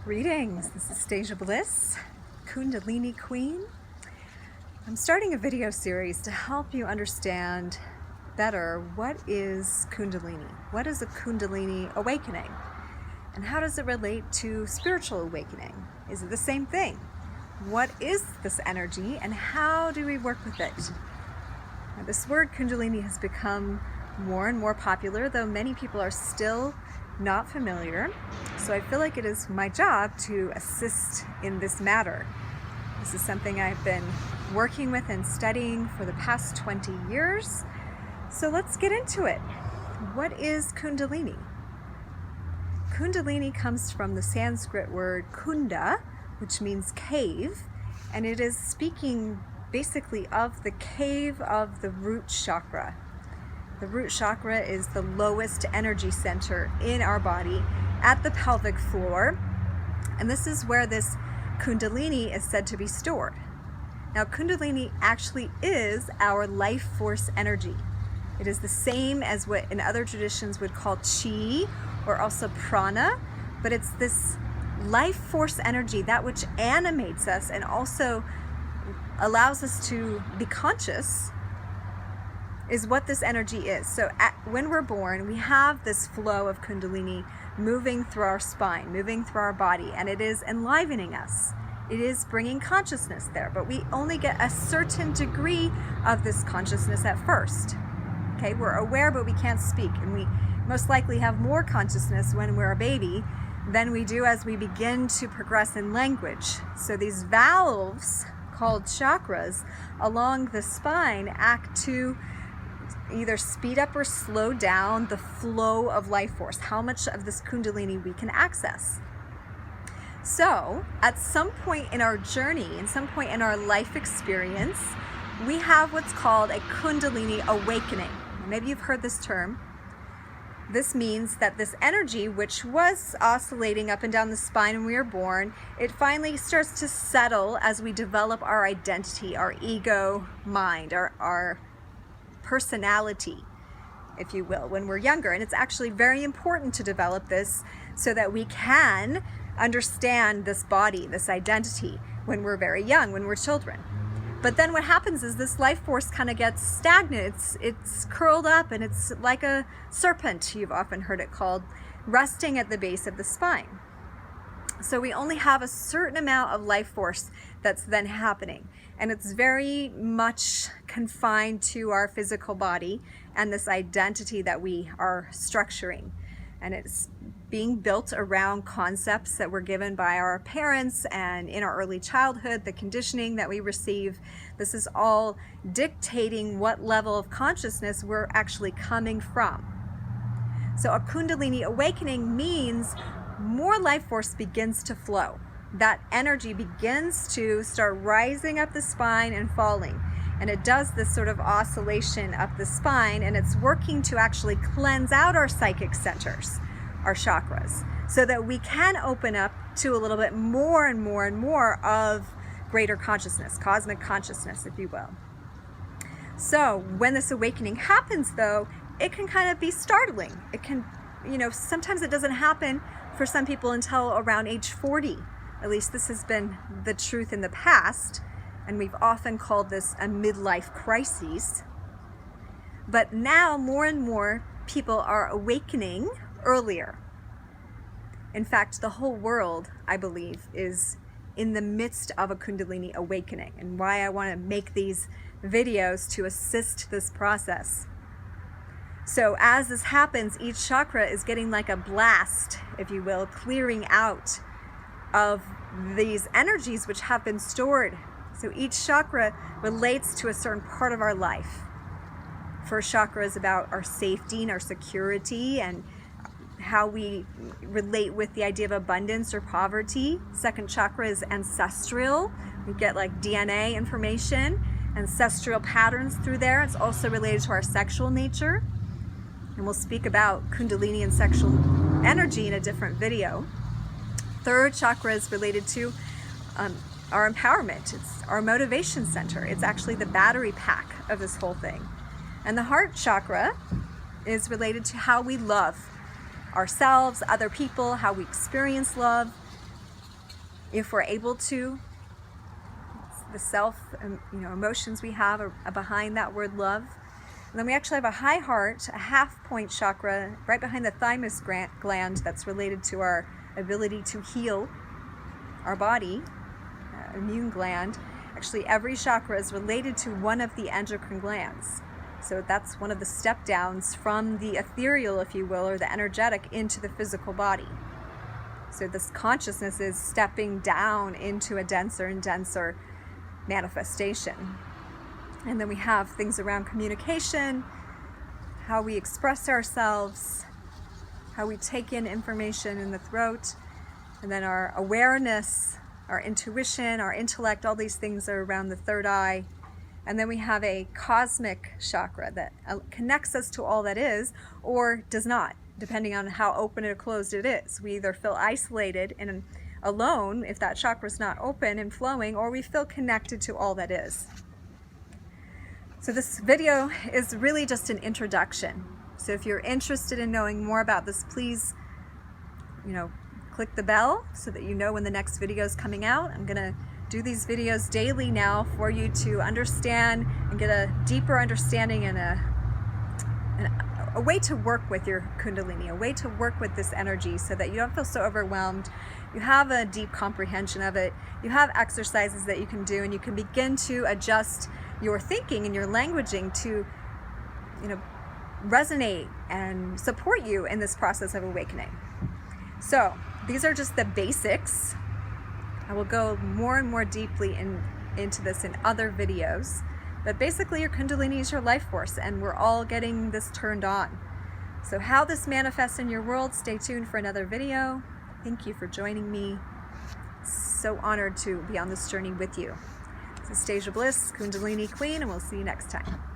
Greetings, this is Stasia Bliss, Kundalini Queen. I'm starting a video series to help you understand better what is Kundalini, what is a Kundalini awakening, and how does it relate to spiritual awakening? Is it the same thing? What is this energy and how do we work with it? Now, this word Kundalini has become more and more popular, though many people are still not familiar. So I feel like it is my job to assist in this matter. This is something I've been working with and studying for the past 20 years. So let's get into it. What is Kundalini? Kundalini comes from the Sanskrit word kunda, which means cave, and it is speaking basically of the cave of the root chakra. The root chakra is the lowest energy center in our body at the pelvic floor, and this is where this Kundalini is said to be stored. Now, Kundalini actually is our life force energy. It is the same as what in other traditions would call chi or also prana, but it's this life force energy, that which animates us and also allows us to be conscious, is what this energy is. So when we're born, we have this flow of Kundalini moving through our spine, moving through our body, and it is enlivening us. It is bringing consciousness there, but we only get a certain degree of this consciousness at first. Okay, we're aware, but we can't speak, and we most likely have more consciousness when we're a baby than we do as we begin to progress in language. So these valves called chakras along the spine act to either speed up or slow down the flow of life force, how much of this Kundalini we can access. So at some point in our journey, in some point in our life experience, we have what's called a Kundalini awakening. Maybe you've heard this term. This means that this energy, which was oscillating up and down the spine when we were born, it finally starts to settle as we develop our identity, our ego mind, our personality, if you will, when we're younger. And it's actually very important to develop this so that we can understand this body, this identity, when we're very young, when we're children. But then what happens is this life force kind of gets stagnant. It's curled up, and it's like a serpent, you've often heard it called, resting at the base of the spine. So we only have a certain amount of life force that's then happening, and it's very much confined to our physical body and this identity that we are structuring. And it's being built around concepts that were given by our parents and in our early childhood, the conditioning that we receive. This is all dictating what level of consciousness we're actually coming from. So a Kundalini awakening means more life force begins to flow. That energy begins to start rising up the spine and falling. And it does this sort of oscillation up the spine, and it's working to actually cleanse out our psychic centers, our chakras, so that we can open up to a little bit more and more and more of greater consciousness, cosmic consciousness, if you will. So when this awakening happens, though, it can kind of be startling. It can, sometimes it doesn't happen for some people until around age 40. At least this has been the truth in the past. And we've often called this a midlife crisis. But now more and more people are awakening earlier. In fact, the whole world, I believe, is in the midst of a Kundalini awakening, and why I want to make these videos to assist this process. So as this happens, each chakra is getting like a blast, if you will, clearing out of these energies which have been stored. So each chakra relates to a certain part of our life. First chakra is about our safety and our security and how we relate with the idea of abundance or poverty. Second chakra is ancestral. We get like DNA information, ancestral patterns through there. It's also related to our sexual nature. And we'll speak about Kundalini and sexual energy in a different video. Third chakra is related to our empowerment. It's our motivation center. It's actually the battery pack of this whole thing. And the heart chakra is related to how we love ourselves, other people, how we experience love. if we're able to. The self, emotions we have are behind that word love. And then we actually have a high heart, a half point chakra right behind the thymus gland that's related to our ability to heal our body, immune gland. Actually, every chakra is related to one of the endocrine glands. So that's one of the step downs from the ethereal, if you will, or the energetic into the physical body. So this consciousness is stepping down into a denser and denser manifestation. And then we have things around communication, how we express ourselves, how we take in information in the throat, and then our awareness, our intuition, our intellect, all these things are around the third eye. And then we have a cosmic chakra that connects us to all that is or does not, depending on how open or closed it is. We either feel isolated and alone if that chakra is not open and flowing, or we feel connected to all that is. So this video is really just an introduction. So if you're interested in knowing more about this, please, click the bell so that you know when the next video is coming out. I'm gonna do these videos daily now for you to understand and get a deeper understanding and a way to work with your Kundalini, a way to work with this energy so that you don't feel so overwhelmed. You have a deep comprehension of it. You have exercises that you can do, and you can begin to adjust your thinking and your languaging to, resonate and support you in this process of awakening. So these are just the basics. I will go more and more deeply into this in other videos. But basically, your Kundalini is your life force, and we're all getting this turned on. So how this manifests in your world, stay tuned for another video. Thank you for joining me. So honored to be on this journey with you. This is Stasia Bliss, Kundalini Queen, and we'll see you next time.